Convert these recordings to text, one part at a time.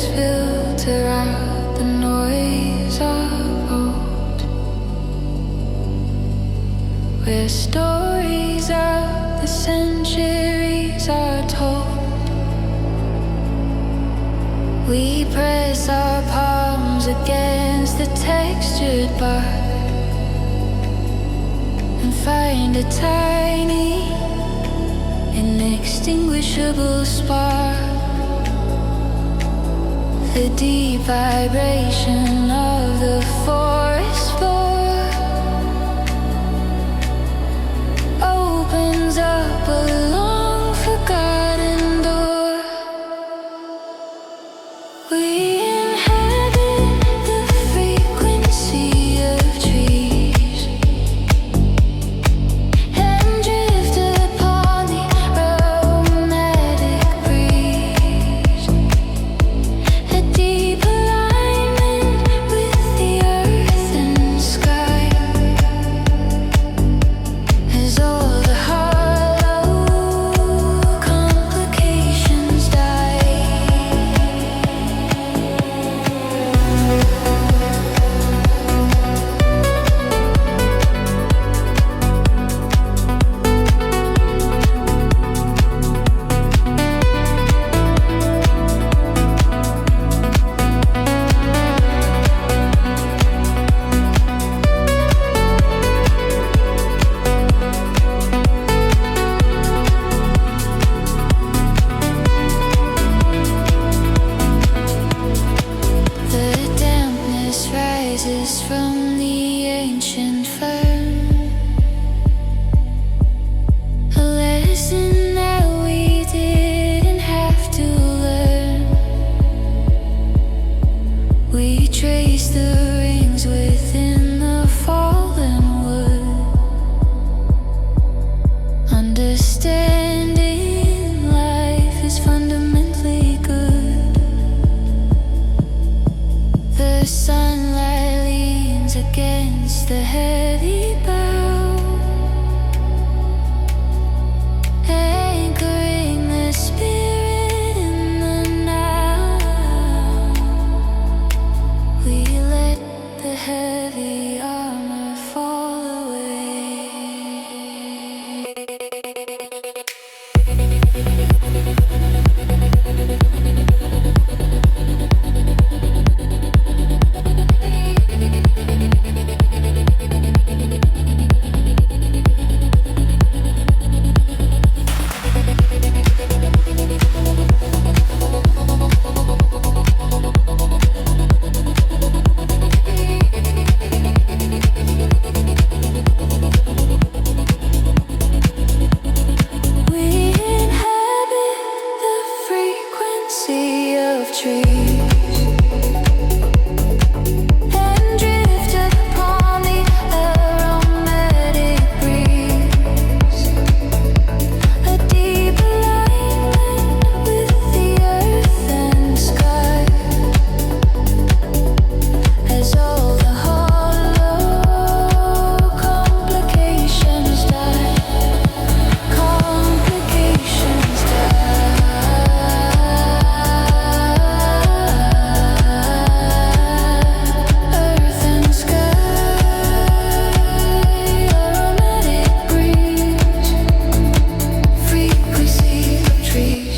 filter out the noise of old, where stories of the centuries are told. We press our palms against the textured bark and find a tiny, inextinguishable spark. The deep vibration of the forest floor opens up a long forgotten door. We inhabit the frequency of trees and drift upon the aromatic breeze. A deep alignment with the earth and sky, as all the hollow complications die. The dampness rises from the ancient fern, a lesson that we didn't have to learn. We trace the rings within the fallen wood, understanding life is fundamentally good. The sunlight leans against the heavy bow, anchoring the spirit in the now. We let the heavy armor fall away. We inhabit the frequency of trees and drift upon the aromatic breeze. A deep alignment with the earth and sky, as all the hollow complications die. Complications earth and sky, aromatic breeze, frequency of trees.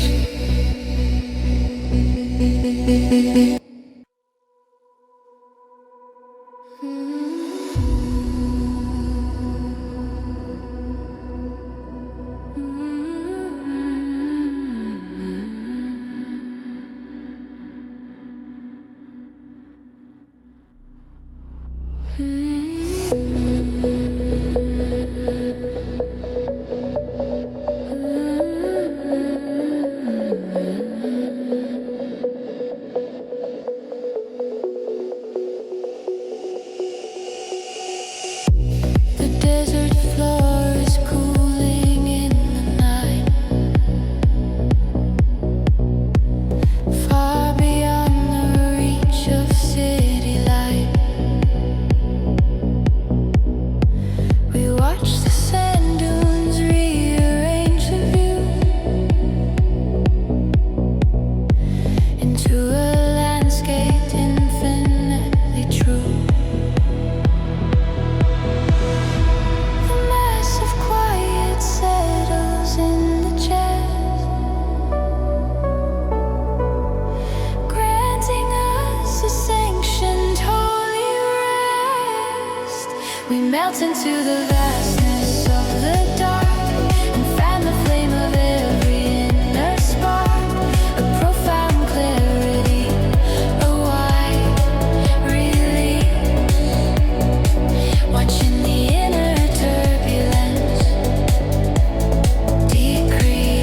The desert floor is cooling in the night, far beyond the reach of city light. We watch the sand dunes rearrange the view into a melt into the vastness of the dark and fan the flame of every inner spark. A profound clarity, a wide release. Watching the inner turbulence decrease.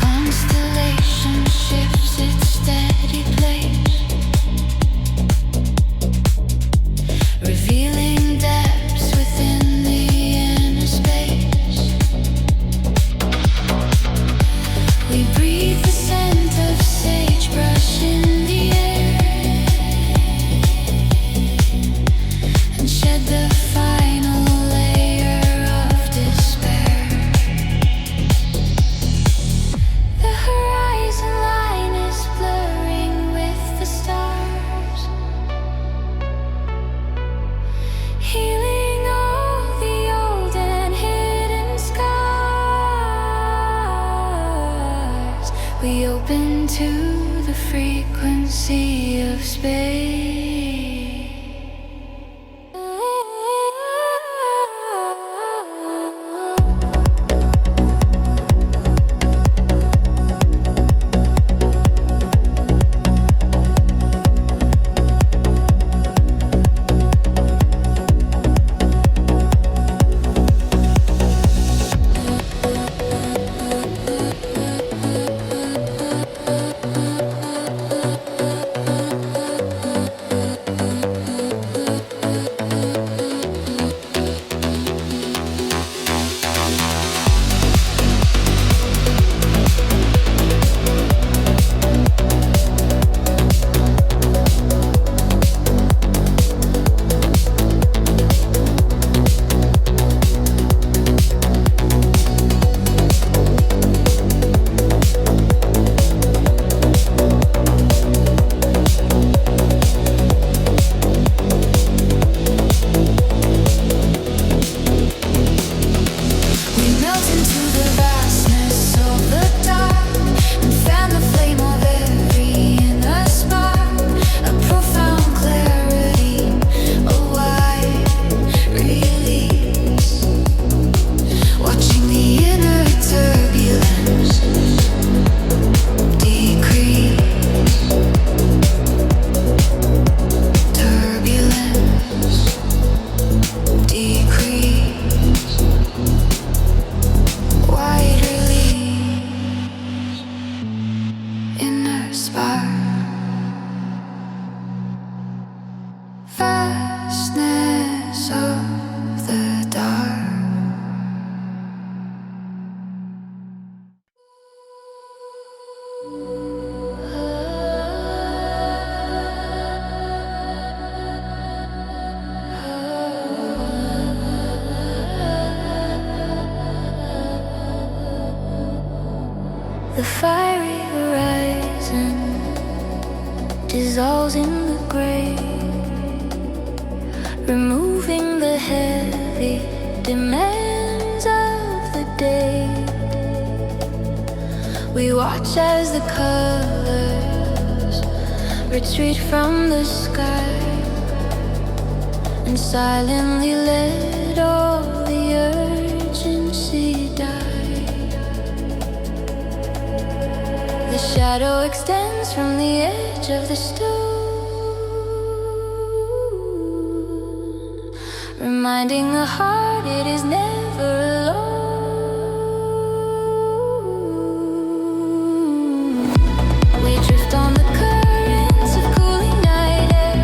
Constellation shifts its steady place, revealing depths within the inner space. We breathe the scent of sagebrush in the air and shed the final layer of despair. The horizon line is blurring with the stars, healing all the old and hidden scars. We open to the frequency of space. We melt into the vastness of the dark and fan the flame of every inner spark. A profound clarity, a wide release. Watching the inner turbulence decrease. Turbulence decrease. Wide release, inner spark, vastness of the dark. The fiery horizon dissolves in the gray, removing the heavy demands of the day. We watch as the colors retreat from the sky and silently let all the urgency die. The shadow extends from the edge of the stone, reminding the heart it is never alone. We drift on the currents of cooling night air,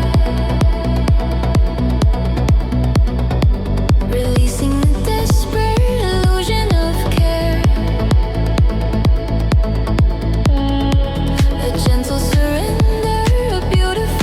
releasing the desperate illusion of care. A gentle surrender, a beautiful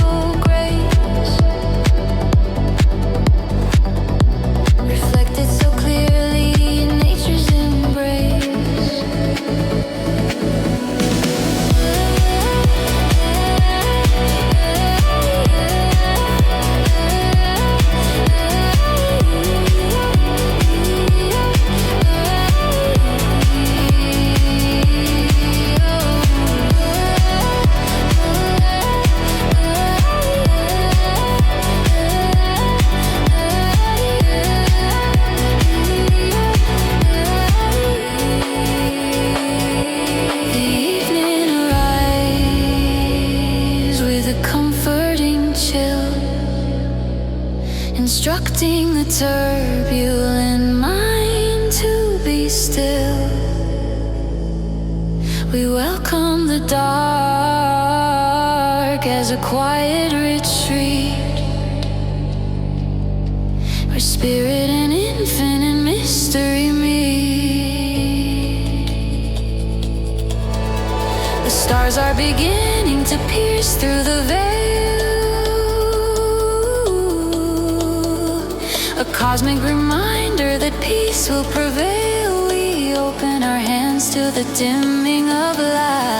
turbulent mind to be still. We welcome the dark as a quiet retreat, where spirit and infinite mystery meet. The stars are beginning to pierce through the veil, a cosmic reminder that peace will prevail. We open our hands to the dimming of light.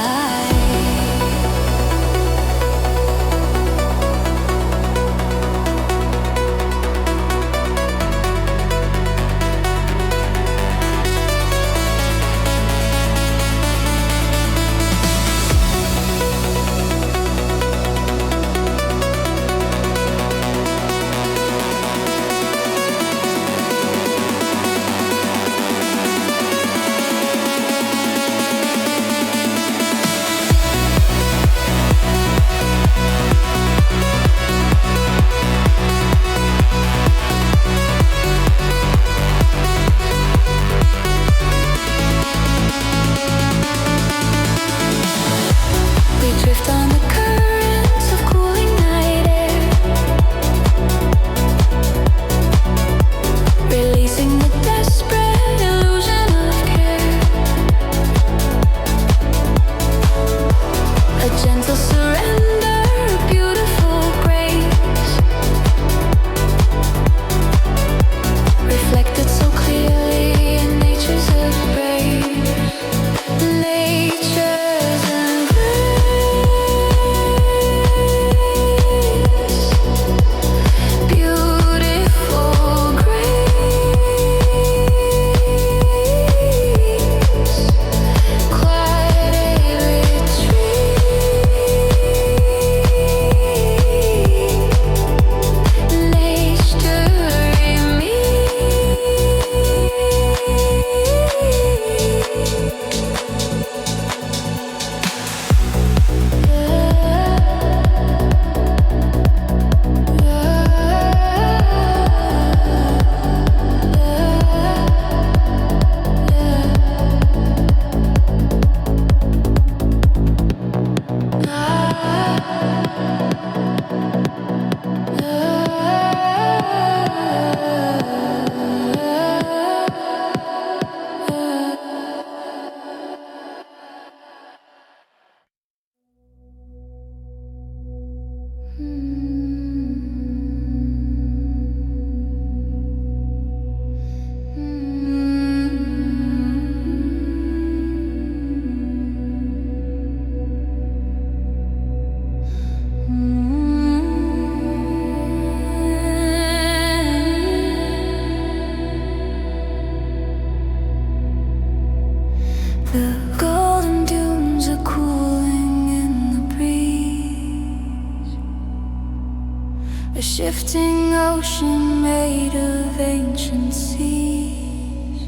Shifting ocean made of ancient seas.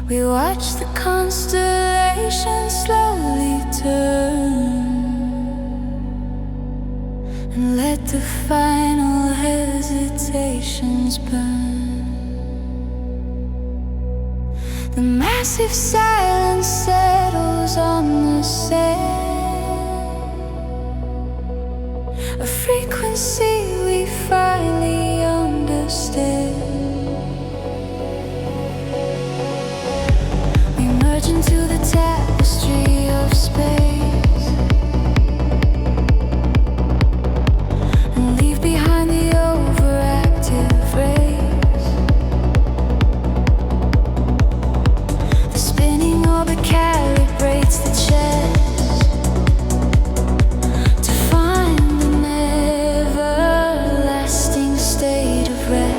We watch the constellations slowly turn and let the final hesitations burn. The massive silence settles on the sand, a frequency we finally understand. We merge into the tapestry of space and leave behind the overactive rays. The spinning orbit calibrates the chest to find an everlasting state of rest.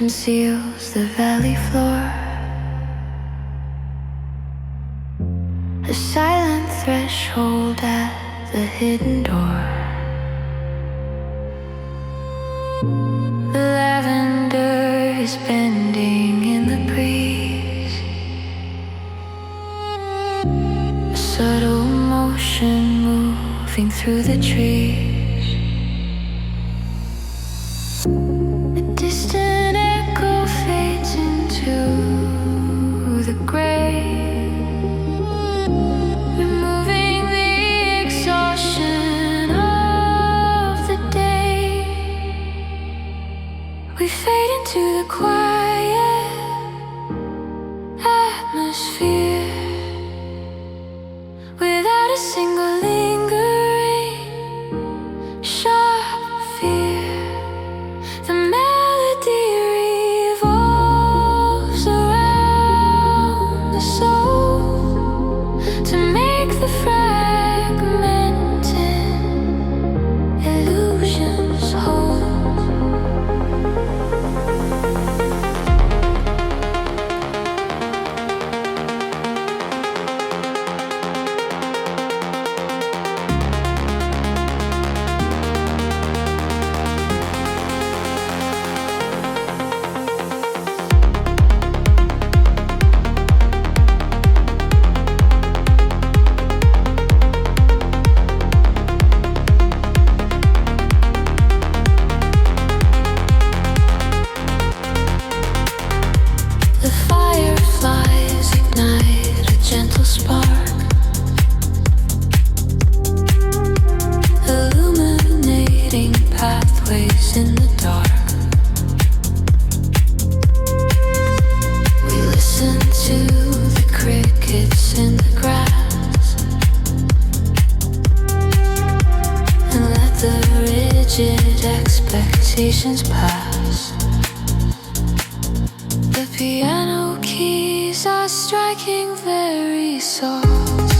conceals the valley floor. A silent threshold at the hidden door. The lavender is bending in the breeze. A subtle motion moving through the trees. A distant echo fades into the gray, removing the exhaustion of the day. We fade into the quiet atmosphere without a single lingering sharp fear. The melody revolves around the soul to make the fragmented illusions whole. The fireflies ignite a gentle spark, illuminating pathways in the dark. We listen to the crickets in the grass and let the rigid expectations pass. The piano keys are striking very soft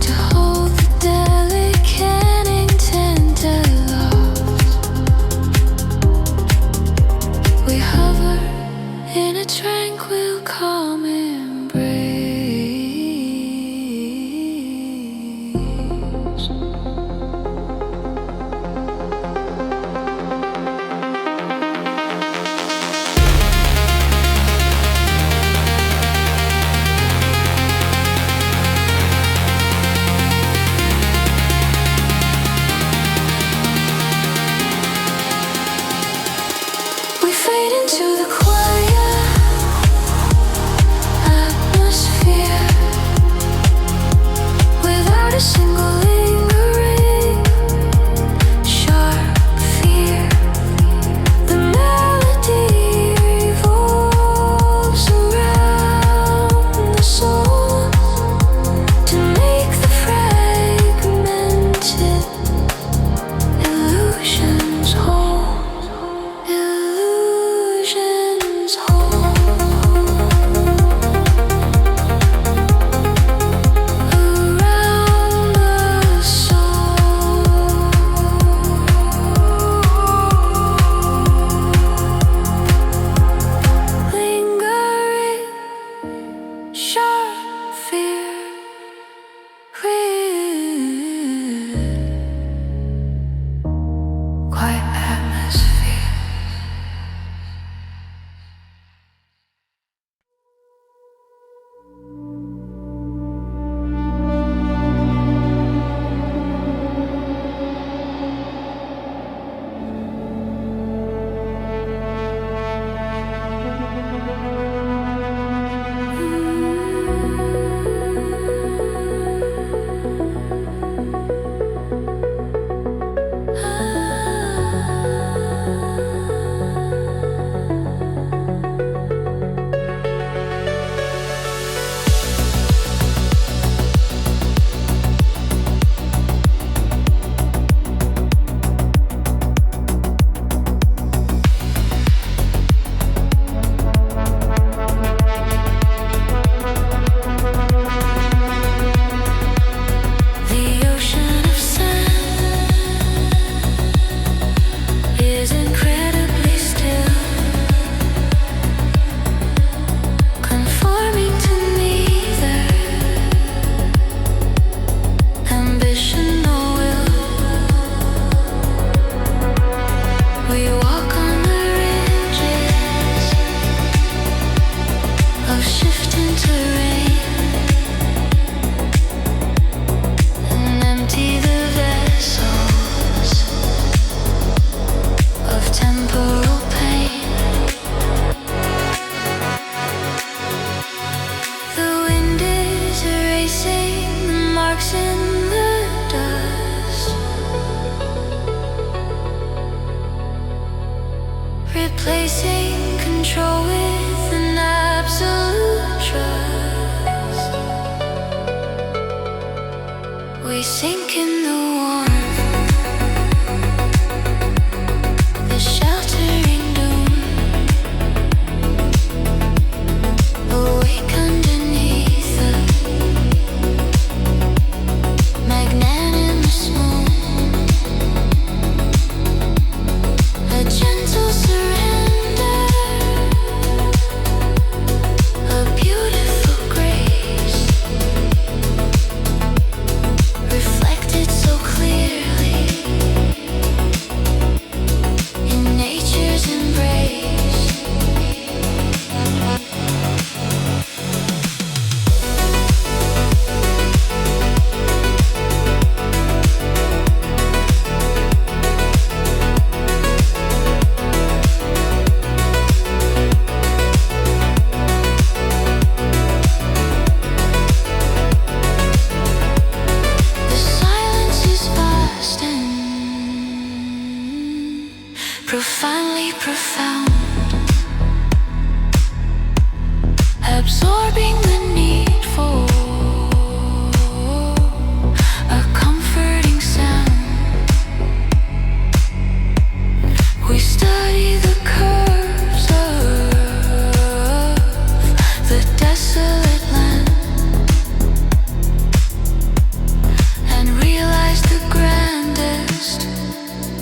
to hold the delicate intent aloft. We hover in a tranquil, calm embrace. control with an absolute trust. We sink in the warmth, the sheltering dune, awake underneath the magnanimous moon. A gentle surrender, a beautiful grace, reflected so clearly in nature's embrace. The silence is vast and profoundly profound, absorbing the need for a comforting sound. We study the curves of the desolate land and realize the grandest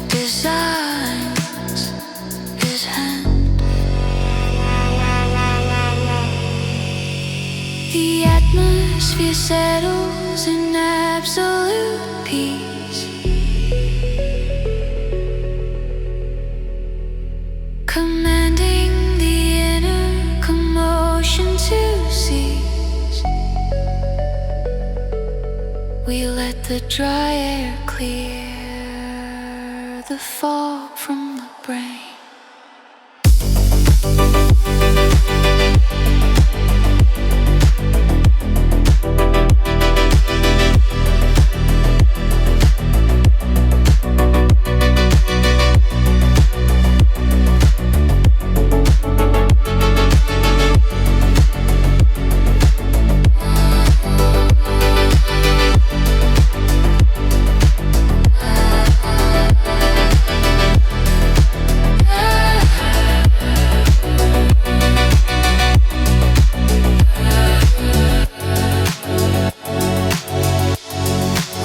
designs is hand. The atmosphere settles in absolute peace, commanding the inner commotion to cease. We let the dry air clear the fog from the brain.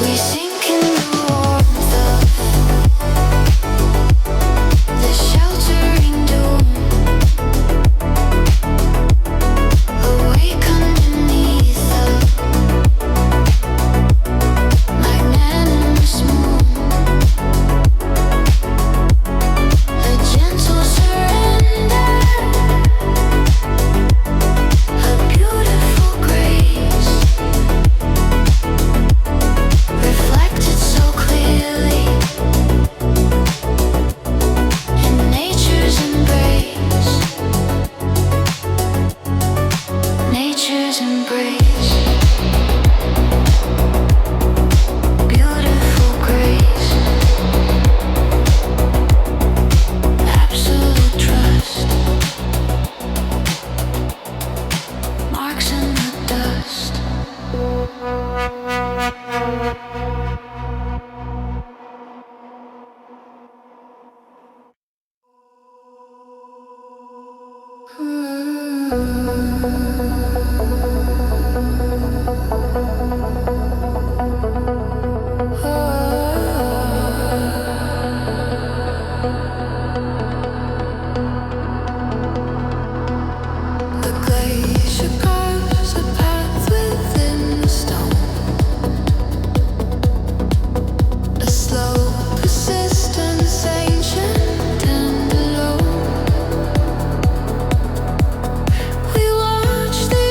We sink in the warmth of the sheltering dune, awake underneath the magnanimous moon. A gentle surrender, a beautiful grace, reflected so clearly in nature's embrace. Nature's embrace, beautiful grace, absolute trust, marks in the dust. The glacier carves a path within the stone, a slow persistence, ancient and alone. We watch the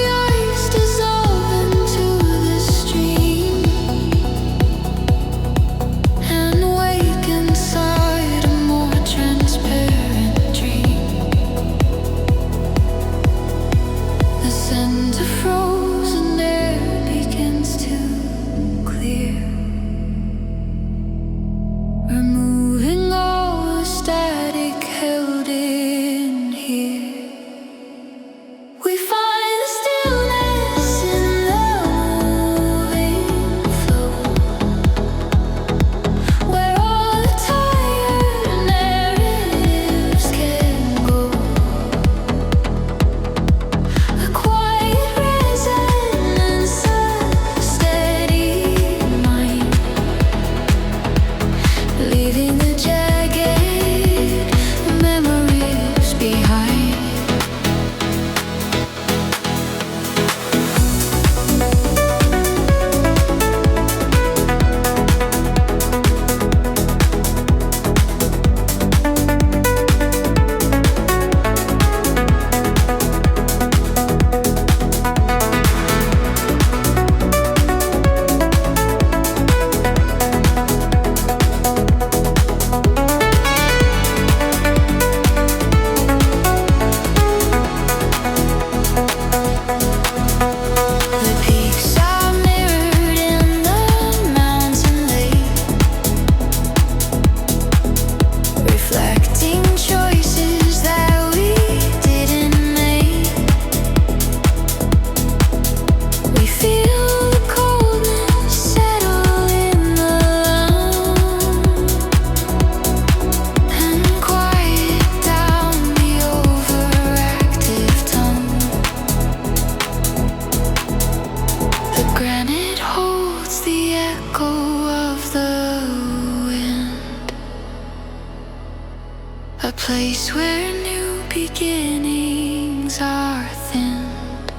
beginnings are thinned.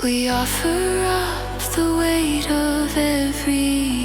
We offer up the weight of every